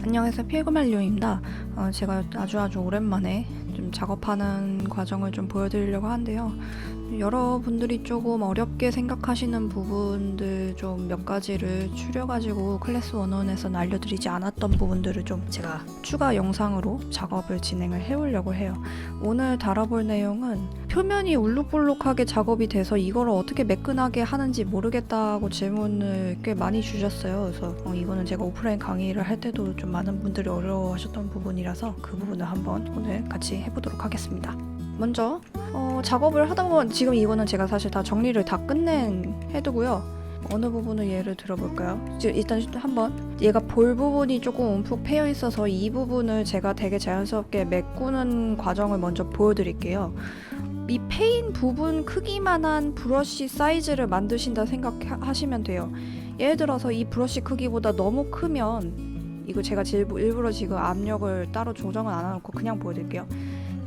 안녕하세요. 필그말리오입니다. 제가 아주 오랜만에 좀 작업하는 과정을 좀 보여드리려고 하는데요. 여러분들이 조금 어렵게 생각하시는 부분들 좀 몇 가지를 추려가지고 클래스 101에서는 알려드리지 않았던 부분들을 좀 제가 추가 영상으로 작업을 진행을 해보려고 해요. 오늘 다뤄볼 내용은 표면이 울룩불룩하게 작업이 돼서 이걸 어떻게 매끈하게 하는지 모르겠다고 질문을 꽤 많이 주셨어요. 그래서 이거는 제가 오프라인 강의를 할 때도 좀 많은 분들이 어려워하셨던 부분이라서 그 부분을 한번 오늘 같이 해보도록 하겠습니다. 먼저 작업을 하다 보면 지금 이거는 제가 사실 다 정리를 다 끝낸 헤드고요. 어느 부분을 예를 들어볼까요? 일단 한번 얘가 볼 부분이 조금 움푹 패여 있어서 이 부분을 제가 되게 자연스럽게 메꾸는 과정을 먼저 보여드릴게요. 이 패인 부분 크기만한 브러쉬 사이즈를 만드신다 생각하시면 돼요. 예를 들어서 이 브러쉬 크기보다 너무 크면 이거 제가 일부러 지금 압력을 따로 조정은 안 해놓고 그냥 보여드릴게요.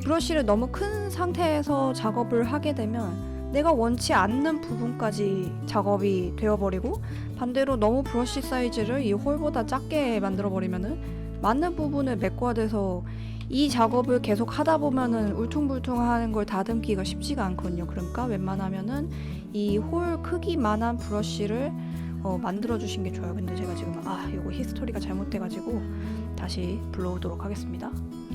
브러쉬를 너무 큰 상태에서 작업을 하게 되면 내가 원치 않는 부분까지 작업이 되어버리고, 반대로 너무 브러쉬 사이즈를 이 홀보다 작게 만들어버리면은 맞는 부분을 메꿔야 돼서 이 작업을 계속 하다 보면은 울퉁불퉁하는 걸 다듬기가 쉽지가 않거든요. 그러니까 웬만하면은 이 홀 크기만한 브러쉬를 만들어 주신 게 좋아요. 근데 제가 지금 이거 히스토리가 잘못돼가지고 다시 불러오도록 하겠습니다.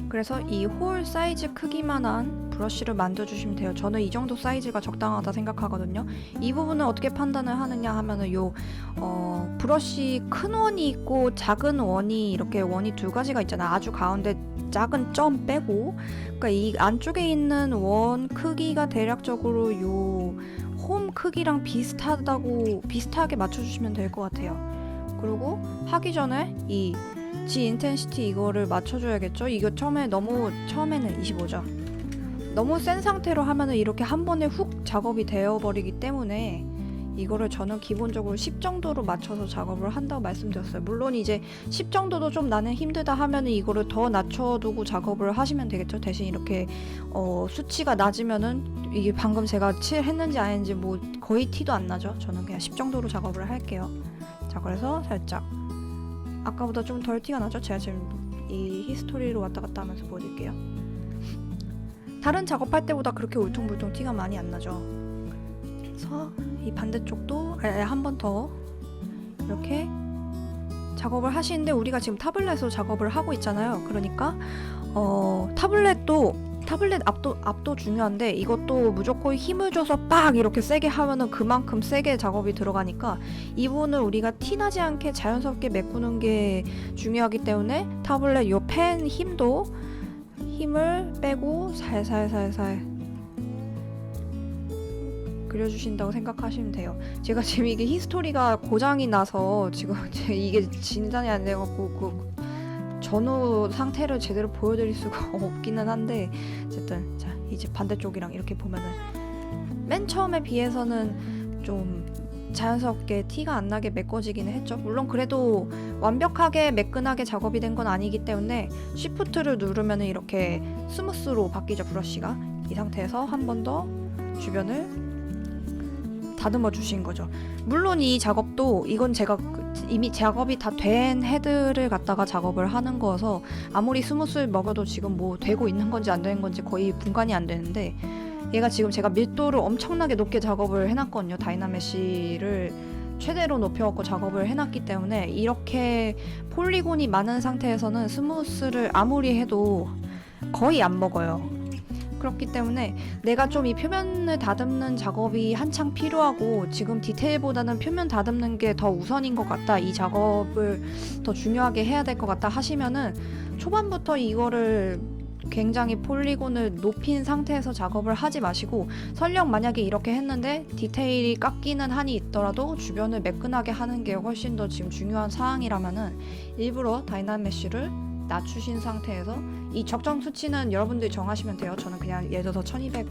그래서 이 홀 사이즈 크기만한 브러쉬를 만들어주시면 돼요. 저는 이 정도 사이즈가 적당하다 생각하거든요. 이 부분을 어떻게 판단을 하느냐 하면은 브러쉬 큰 원이 있고 작은 원이 이렇게 원이 두 가지가 있잖아요. 아주 가운데 작은 점 빼고, 그러니까 이 안쪽에 있는 원 크기가 대략적으로 홈 크기랑 비슷하게 맞춰주시면 될 것 같아요. 그리고 하기 전에 이 G 인텐시티 이거를 맞춰줘야겠죠? 이거 처음에는 25죠. 너무 센 상태로 하면은 이렇게 한 번에 훅 작업이 되어버리기 때문에 이거를 저는 기본적으로 10 정도로 맞춰서 작업을 한다고 말씀드렸어요. 물론 이제 10 정도도 좀 나는 힘들다 하면은 이거를 더 낮춰두고 작업을 하시면 되겠죠. 대신 이렇게 수치가 낮으면은 이게 방금 제가 칠했는지 안 했는지 뭐 거의 티도 안 나죠. 저는 그냥 10 정도로 작업을 할게요. 자, 그래서 살짝 아까보다 좀 덜 티가 나죠? 제가 지금 이 히스토리로 왔다 갔다 하면서 보여드릴게요. 다른 작업할 때보다 그렇게 울퉁불퉁 티가 많이 안 나죠? 그래서 이 반대쪽도 한 번 더 이렇게 작업을 하시는데, 우리가 지금 타블렛으로 작업을 하고 있잖아요. 그러니까 타블렛 앞도 중요한데 이것도 무조건 힘을 줘서 빡 이렇게 세게 하면은 그만큼 세게 작업이 들어가니까 이 부분을 우리가 티나지 않게 자연스럽게 메꾸는 게 중요하기 때문에 타블렛 요 펜 힘을 빼고 살살살살 그려주신다고 생각하시면 돼요. 제가 지금 이게 히스토리가 고장이 나서 지금 이게 진단이 안 돼갖고 전후 상태를 제대로 보여드릴 수가 없기는 한데, 어쨌든 자, 이제 반대쪽이랑 이렇게 보면은 맨 처음에 비해서는 좀 자연스럽게 티가 안 나게 메꿔지기는 했죠. 물론 그래도 완벽하게 매끈하게 작업이 된 건 아니기 때문에 쉬프트를 누르면은 이렇게 스무스로 바뀌죠, 브러쉬가. 이 상태에서 한 번 더 주변을 다듬어 주신 거죠. 물론 이 작업도 이건 제가 이미 작업이 다 된 헤드를 갖다가 작업을 하는 거여서 아무리 스무스를 먹어도 지금 뭐 되고 있는 건지 안 되는 건지 거의 분간이 안 되는데, 얘가 지금 제가 밀도를 엄청나게 높게 작업을 해놨거든요. 다이나메쉬를 최대로 높여갖고 작업을 해놨기 때문에 이렇게 폴리곤이 많은 상태에서는 스무스를 아무리 해도 거의 안 먹어요. 그렇기 때문에 내가 좀 이 표면을 다듬는 작업이 한창 필요하고 지금 디테일보다는 표면 다듬는 게 더 우선인 것 같다, 이 작업을 더 중요하게 해야 될 것 같다 하시면은 초반부터 이거를 굉장히 폴리곤을 높인 상태에서 작업을 하지 마시고, 설령 만약에 이렇게 했는데 디테일이 깎이는 한이 있더라도 주변을 매끈하게 하는 게 훨씬 더 지금 중요한 사항이라면은 일부러 다이나메쉬를 낮추신 상태에서 이 적정 수치는 여러분들이 정하시면 돼요. 저는 그냥 예를 들어서 1200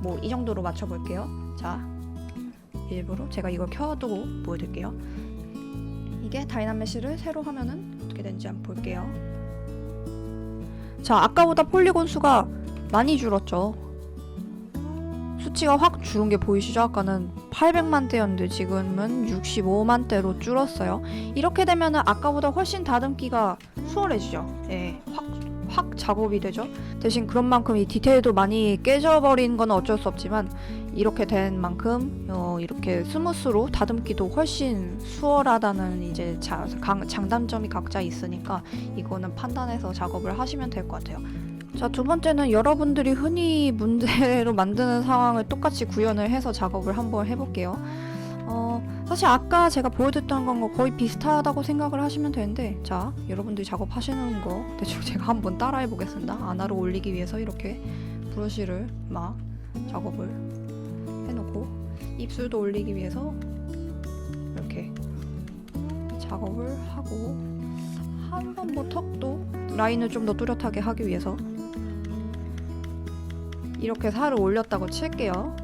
뭐 이 정도로 맞춰볼게요. 자, 일부러 제가 이걸 켜두고 보여드릴게요. 이게 다이나메쉬를 새로 하면은 어떻게 되는지 한번 볼게요. 자, 아까보다 폴리곤 수가 많이 줄었죠. 수치가 확 줄은 게 보이시죠? 아까는 800만 대였는데 지금은 65만 대로 줄었어요. 이렇게 되면은 아까보다 훨씬 다듬기가 수월해지죠. 예, 확 작업이 되죠. 대신 그런 만큼 이 디테일도 많이 깨져버린 건 어쩔 수 없지만 이렇게 된 만큼 이렇게 스무스로 다듬기도 훨씬 수월하다는 이제 장단점이 각자 있으니까 이거는 판단해서 작업을 하시면 될 것 같아요. 자, 두 번째는 여러분들이 흔히 문제로 만드는 상황을 똑같이 구현을 해서 작업을 한번 해볼게요. 사실 아까 제가 보여드렸던 건 거의 비슷하다고 생각을 하시면 되는데, 자, 여러분들이 작업하시는 거 대충 제가 한번 따라해 보겠습니다. 안화로 올리기 위해서 이렇게 브러쉬를 막 작업을 해놓고, 입술도 올리기 위해서 이렇게 작업을 하고, 한 번 뭐 턱도 라인을 좀 더 뚜렷하게 하기 위해서 이렇게 살을 올렸다고 칠게요.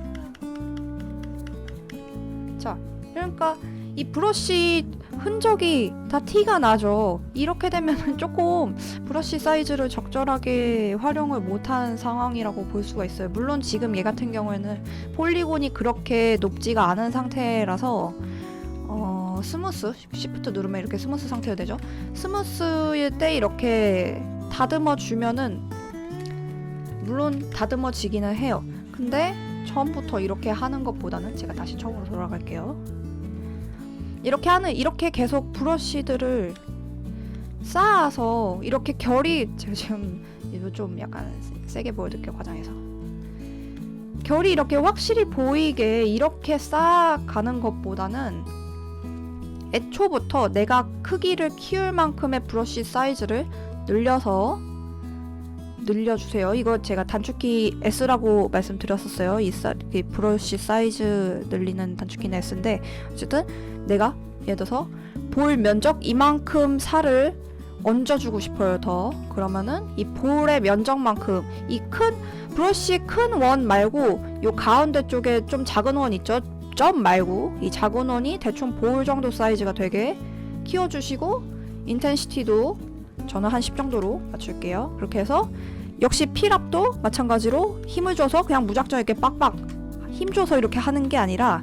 자, 그러니까 이 브러쉬 흔적이 다 티가 나죠. 이렇게 되면 조금 브러쉬 사이즈를 적절하게 활용을 못한 상황이라고 볼 수가 있어요. 물론 지금 얘 같은 경우에는 폴리곤이 그렇게 높지가 않은 상태라서 스무스, 시프트 누르면 이렇게 스무스 상태가 되죠. 스무스일 때 이렇게 다듬어 주면은 물론 다듬어지기는 해요. 근데 처음부터 이렇게 하는 것보다는, 제가 다시 처음으로 돌아갈게요. 이렇게 계속 브러쉬들을 쌓아서 이렇게 결이, 제가 지금 이거 좀 약간 세게 보여드릴게요, 과장해서. 결이 이렇게 확실히 보이게 이렇게 쌓아가는 것보다는 애초부터 내가 크기를 키울 만큼의 브러쉬 사이즈를 늘려주세요. 이거 제가 단축키 S라고 말씀드렸었어요. 이 브러쉬 사이즈 늘리는 단축키는 S인데, 어쨌든 내가 예를 들어서 볼 면적 이만큼 살을 얹어주고 싶어요. 더 그러면은 이 볼의 면적만큼, 이 큰 브러쉬 큰 원 말고 요 가운데 쪽에 좀 작은 원 있죠? 점 말고 이 작은 원이 대충 볼 정도 사이즈가 되게 키워주시고, 인텐시티도 저는 한 10 정도로 맞출게요. 그렇게 해서 역시 필압도 마찬가지로 힘을 줘서 그냥 무작정 이렇게 빡빡 힘줘서 이렇게 하는 게 아니라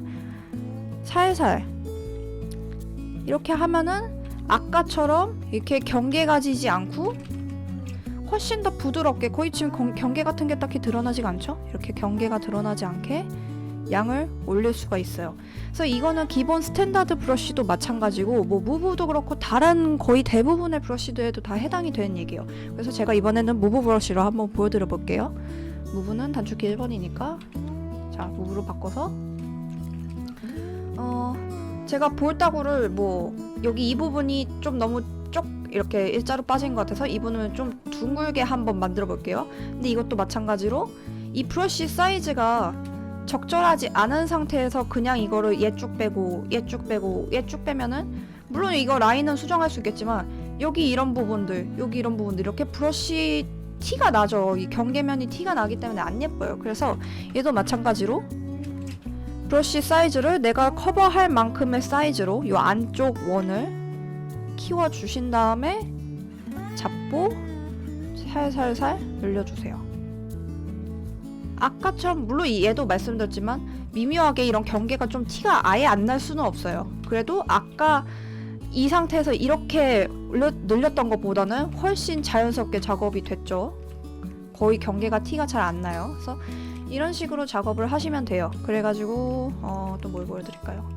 살살 이렇게 하면은 아까처럼 이렇게 경계가 지지 않고 훨씬 더 부드럽게, 거의 지금 경계 같은 게 딱히 드러나지가 않죠? 이렇게 경계가 드러나지 않게 양을 올릴 수가 있어요. 그래서 이거는 기본 스탠다드 브러쉬도 마찬가지고 뭐 무브도 그렇고 다른 거의 대부분의 브러쉬들에도 다 해당이 되는 얘기예요. 그래서 제가 이번에는 무브 브러쉬로 한번 보여드려 볼게요. 무브는 단축키 1번이니까 자, 무브로 바꿔서 제가 볼따구를 뭐 여기 이 부분이 좀 너무 쪽 이렇게 일자로 빠진 것 같아서 이 부분은 좀 둥글게 한번 만들어 볼게요. 근데 이것도 마찬가지로 이 브러쉬 사이즈가 적절하지 않은 상태에서 그냥 이거를 얘 쭉 빼고 얘 쭉 빼고 얘 쭉 빼면은, 물론 이거 라인은 수정할 수 있겠지만 여기 이런 부분들 여기 이런 부분들 이렇게 브러쉬 티가 나죠. 이 경계면이 티가 나기 때문에 안 예뻐요. 그래서 얘도 마찬가지로 브러쉬 사이즈를 내가 커버할 만큼의 사이즈로 요 안쪽 원을 키워 주신 다음에 잡고 살살살 늘려주세요. 아까처럼 물론 얘도 말씀드렸지만 미묘하게 이런 경계가 좀 티가 아예 안 날 수는 없어요. 그래도 아까 이 상태에서 이렇게 늘렸던 것보다는 훨씬 자연스럽게 작업이 됐죠. 거의 경계가 티가 잘 안 나요. 그래서 이런 식으로 작업을 하시면 돼요. 그래가지고 또 뭘 보여드릴까요?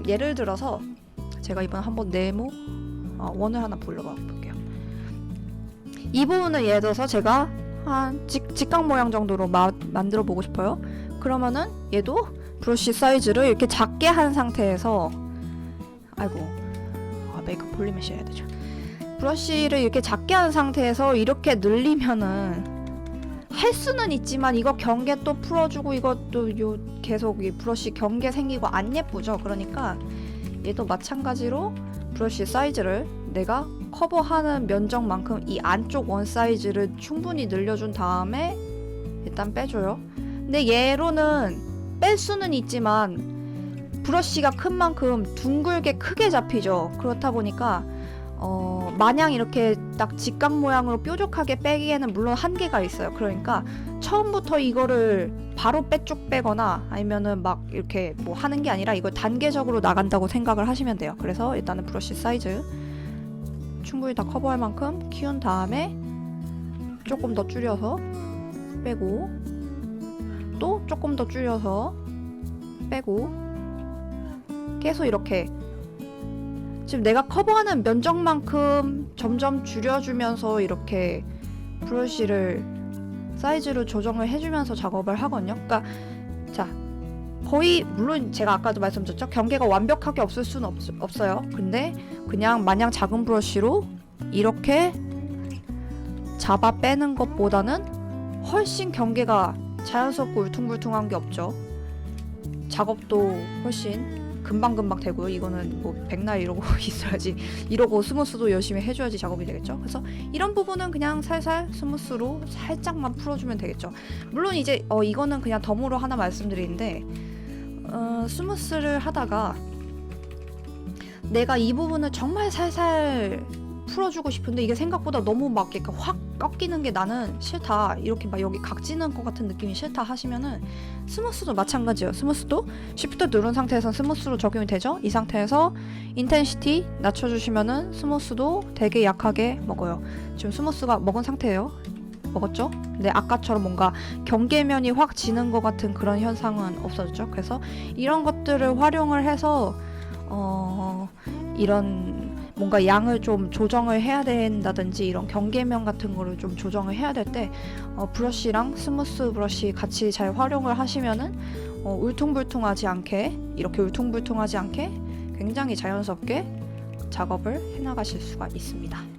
예를 들어서 제가 이번에 한번 네모 원을 하나 불러봐 볼게요. 이 부분은 예를 들어서 제가 한 직각 모양 정도로 만들어 보고 싶어요. 그러면은 얘도 브러쉬 사이즈를 이렇게 작게 한 상태에서, 아이고 메이크업 폴리메시 해야 되죠. 브러쉬를 이렇게 작게 한 상태에서 이렇게 늘리면은 할 수는 있지만 이거 경계 또 풀어주고 이것도 요 계속 이 브러쉬 경계 생기고 안 예쁘죠. 그러니까 얘도 마찬가지로 브러쉬 사이즈를 내가 커버하는 면적만큼 이 안쪽 원 사이즈를 충분히 늘려준 다음에 일단 빼줘요. 근데 얘로는 뺄 수는 있지만 브러쉬가 큰 만큼 둥글게 크게 잡히죠. 그렇다 보니까 마냥 이렇게 딱 직각 모양으로 뾰족하게 빼기에는 물론 한계가 있어요. 그러니까 처음부터 이거를 바로 쭉 빼거나 아니면은 막 이렇게 뭐 하는 게 아니라 이걸 단계적으로 나간다고 생각을 하시면 돼요. 그래서 일단은 브러쉬 사이즈 충분히 다 커버할 만큼 키운 다음에 조금 더 줄여서 빼고 또 조금 더 줄여서 빼고 계속 이렇게 지금 내가 커버하는 면적만큼 점점 줄여주면서 이렇게 브러쉬를 사이즈를 조정을 해주면서 작업을 하거든요. 그러니까 자 거의 물론 제가 아까도 말씀드렸죠. 경계가 완벽하게 없을 수는 없어요. 근데 그냥 마냥 작은 브러쉬로 이렇게 잡아 빼는 것보다는 훨씬 경계가 자연스럽고 울퉁불퉁한 게 없죠. 작업도 훨씬 금방금방 되고요. 이거는 뭐 백날 이러고 있어야지, 이러고 스무스도 열심히 해줘야지 작업이 되겠죠. 그래서 이런 부분은 그냥 살살 스무스로 살짝만 풀어주면 되겠죠. 물론 이제 이거는 그냥 덤으로 하나 말씀드리는데 스무스를 하다가 내가 이 부분을 정말 살살 풀어주고 싶은데 이게 생각보다 너무 막 이렇게 확 꺾이는 게 나는 싫다, 이렇게 막 여기 각지는 것 같은 느낌이 싫다 하시면은 스무스도 마찬가지예요. 스무스도 쉬프트 누른 상태에서 스무스로 적용이 되죠. 이 상태에서 인텐시티 낮춰주시면은 스무스도 되게 약하게 먹어요. 지금 스무스가 먹은 상태예요. 먹었죠? 근데 아까처럼 뭔가 경계면이 확 지는 것 같은 그런 현상은 없어졌죠. 그래서 이런 것들을 활용을 해서 이런 뭔가 양을 좀 조정을 해야 된다든지 이런 경계면 같은 거를 좀 조정을 해야 될 때 브러쉬랑 스무스 브러쉬 같이 잘 활용을 하시면은 울퉁불퉁하지 않게, 이렇게 울퉁불퉁하지 않게 굉장히 자연스럽게 작업을 해나가실 수가 있습니다.